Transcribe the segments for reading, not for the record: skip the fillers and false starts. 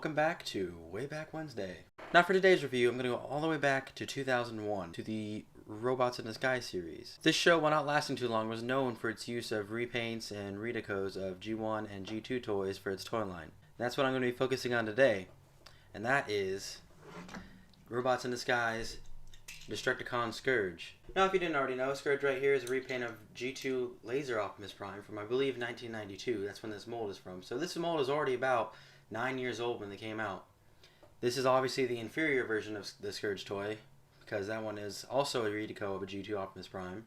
welcome back to Wayback Wednesday. Now for today's review, I'm going to go all the way back to 2001, to the Robots in the Sky series. This show, while not lasting too long, was known for its use of repaints and redecos of G1 and G2 toys for its toy line. And that's what I'm going to be focusing on today, and that is Robots in the Sky's Destructicon Scourge. Now, if you didn't already know, Scourge right here is a repaint of G2 Laser Optimus Prime from, I believe, 1992. That's when this mold is from. So this mold is already about 9 years old when they came out. This is obviously the inferior version of the Scourge toy, because that one is also a redeco of a G2 Optimus Prime.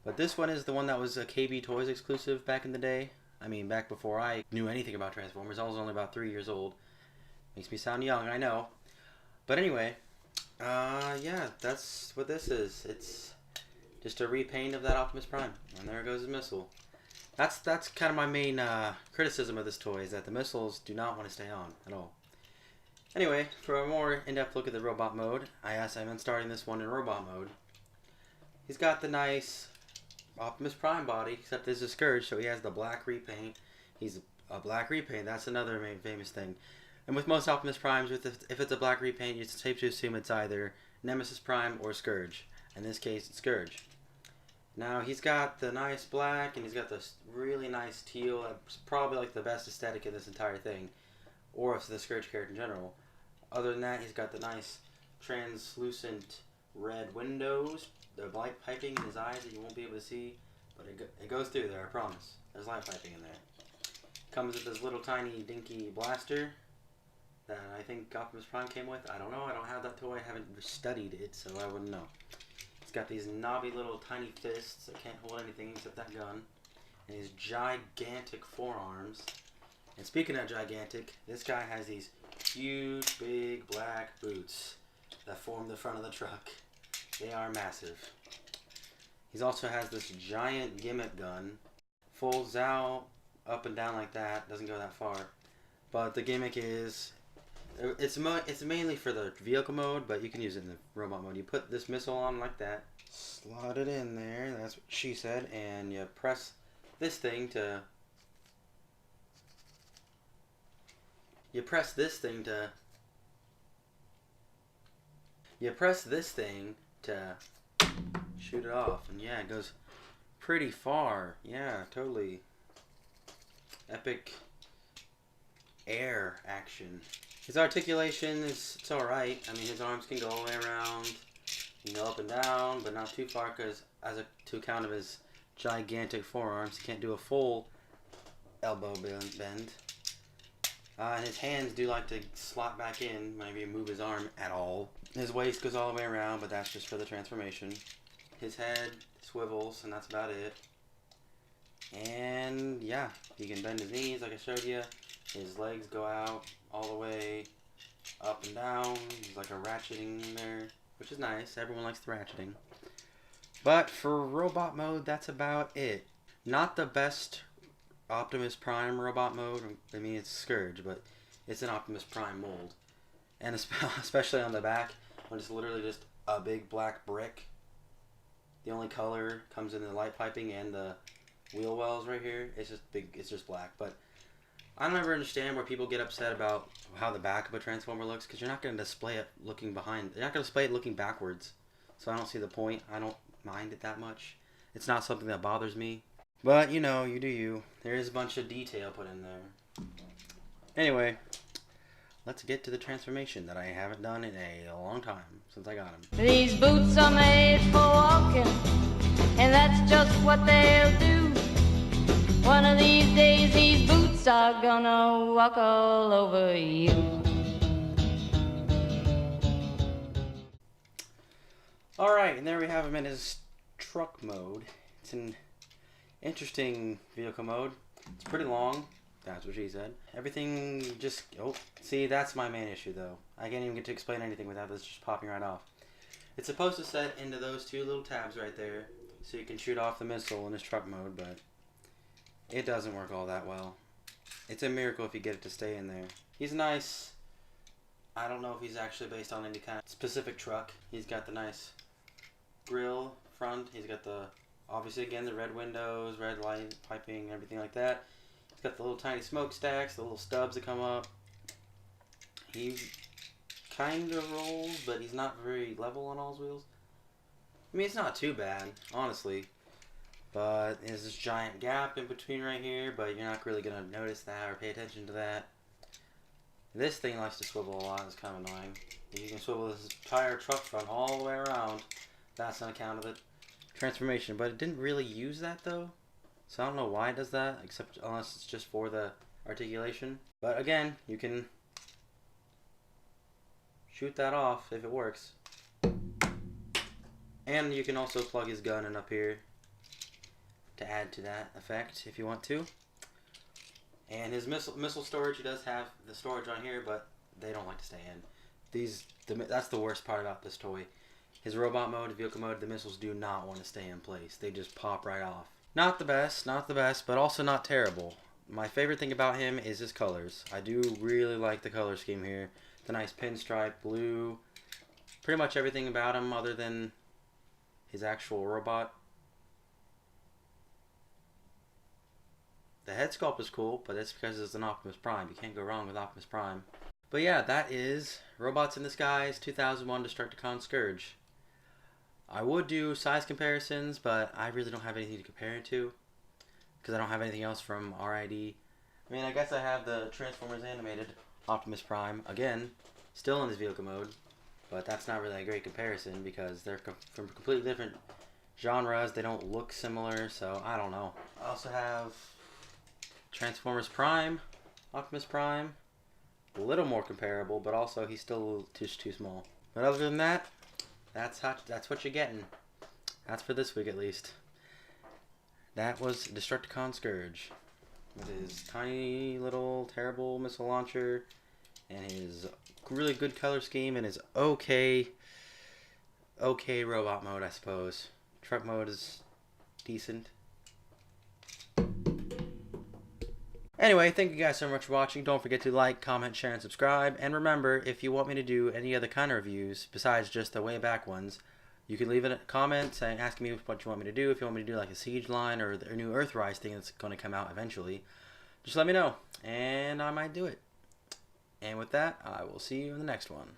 But this one is the one that was a KB Toys exclusive back in the day. I mean, back before I knew anything about Transformers. I was only about 3 years old. Makes me sound young, I know. But anyway, yeah, that's what this is. It's just a repaint of that Optimus Prime. And there goes his missile. That's kind of my main criticism of this toy, is that the missiles do not want to stay on at all. Anyway, for a more in-depth look at the robot mode, I've been starting this one in robot mode. He's got the nice Optimus Prime body, except there's a Scourge, so he has the black repaint. He's a black repaint. That's another main famous thing. And with most Optimus Primes, if it's a black repaint, it's safe to assume it's either Nemesis Prime or Scourge. In this case, it's Scourge. Now, he's got the nice black, and he's got this really nice teal. That's probably like the best aesthetic in this entire thing, or if the Scourge character in general. Other than that, he's got the nice translucent red windows, the light piping in his eyes that you won't be able to see, but it goes through there, I promise. There's light piping in there. Comes with this little tiny dinky blaster that I think Optimus Prime came with. I don't know, I don't have that toy, I haven't studied it, so I wouldn't know. He's got these knobby little tiny fists that can't hold anything except that gun, and these gigantic forearms. And speaking of gigantic, this guy has these huge, big, black boots that form the front of the truck. They are massive. He also has this giant gimmick gun. Folds out up and down like that. Doesn't go that far. But the gimmick is, it's mainly for the vehicle mode, but you can use it in the robot mode. You put this missile on like that. Slot it in there. That's what she said. And you press this thing to... You press this thing to shoot it off, and yeah, it goes pretty far. Yeah, totally. Epic air action. His articulation it's alright. I mean, his arms can go all the way around, you know, up and down, but not too far, because to account of his gigantic forearms, he can't do a full elbow bend. And his hands do like to slot back in whenever you move his arm at all. His waist goes all the way around, but that's just for the transformation. His head swivels, and that's about it. And yeah, he can bend his knees like I showed you. His legs go out all the way up and down. There's like a ratcheting there, which is nice. Everyone likes the ratcheting. But for robot mode, that's about it. Not the best Optimus Prime robot mode. I mean, it's Scourge, but it's an Optimus Prime mold. And especially on the back, when it's literally just a big black brick. The only color comes in the light piping and the wheel wells right here. It's just big. It's just black. But I don't ever understand where people get upset about how the back of a Transformer looks, because you're not going to display it looking behind. You're not going to display it looking backwards. So I don't see the point. I don't mind it that much. It's not something that bothers me. But, you know, you do you. There is a bunch of detail put in there. Anyway, let's get to the transformation that I haven't done in a long time since I got him. These boots are made for walking, and that's just what they'll do. One of these days these boots are gonna walk all over you. Alright, and there we have him in his truck mode. It's an interesting vehicle mode. It's pretty long. That's what she said. Everything just... Oh, see, that's my main issue, though. I can't even get to explain anything without this just popping right off. It's supposed to set into those two little tabs right there, so you can shoot off the missile in his truck mode, but it doesn't work all that well. It's a miracle if you get it to stay in there. He's nice. I don't know if he's actually based on any kind of specific truck. He's got the nice grill front. He's got the... Obviously, again, the red windows, red light, piping, everything like that. It's got the little tiny smokestacks, the little stubs that come up. He kind of rolls, but he's not very level on all his wheels. I mean, it's not too bad, honestly. But there's this giant gap in between right here, but you're not really going to notice that or pay attention to that. This thing likes to swivel a lot. It's kind of annoying. You can swivel this entire truck front all the way around. That's on account of it. Transformation, but it didn't really use that though. So I don't know why it does that, except unless it's just for the articulation. But again, you can shoot that off if it works. And you can also plug his gun in up here to add to that effect if you want to. And his missile storage, he does have the storage on here, but they don't like to stay in. That's the worst part about this toy. His robot mode, vehicle mode, the missiles do not want to stay in place. They just pop right off. Not the best, but also not terrible. My favorite thing about him is his colors. I do really like the color scheme here. The nice pinstripe blue. Pretty much everything about him other than his actual robot. The head sculpt is cool, but that's because it's an Optimus Prime. You can't go wrong with Optimus Prime. But yeah, that is Robots in Disguise 2001 Destructicon Scourge. I would do size comparisons, but I really don't have anything to compare it to. Because I don't have anything else from RID. I mean, I guess I have the Transformers animated Optimus Prime. Again, still in this vehicle mode. But that's not really a great comparison because they're from completely different genres. They don't look similar, so I don't know. I also have Transformers Prime, Optimus Prime, a little more comparable, but also he's still just too small. But other than that, that's what you're getting. That's for this week at least. That was Destructicon Scourge with his tiny little terrible missile launcher and his really good color scheme and his okay robot mode, I suppose. Truck mode is decent. Anyway, thank you guys so much for watching. Don't forget to like, comment, share, and subscribe. And remember, if you want me to do any other kind of reviews besides just the Wayback ones, you can leave a comment asking me what you want me to do. If you want me to do like a Siege line or the new Earthrise thing that's going to come out eventually, just let me know, and I might do it. And with that, I will see you in the next one.